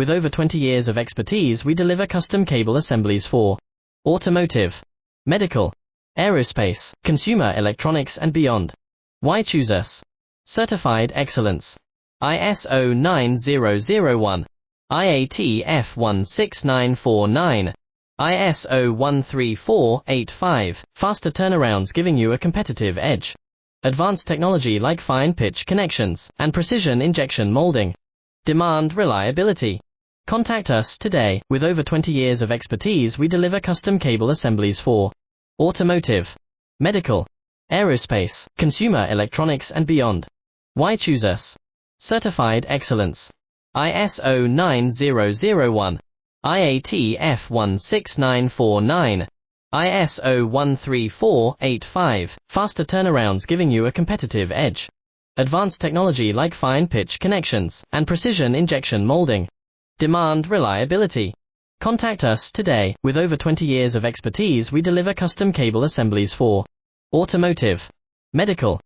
with over 20 years of expertise, we deliver custom cable assemblies for automotive, medical, aerospace, consumer electronics and beyond. Why choose us? Certified excellence. ISO 9001, IATF 16949, ISO 13485, faster turnarounds giving you a competitive edge. Advanced technology like fine pitch connections and precision injection molding. Demand reliability. Contact us today. With over 20 years of expertise, we deliver custom cable assemblies for automotive, medical, aerospace, consumer electronics and beyond. Why choose us? Certified excellence. ISO 9001, IATF 16949, ISO 13485, faster turnarounds giving you a competitive edge. Advanced technology like fine pitch connections and precision injection molding. Demand reliability. Contact us today. With over 20 years of expertise, we deliver custom cable assemblies for automotive, medical,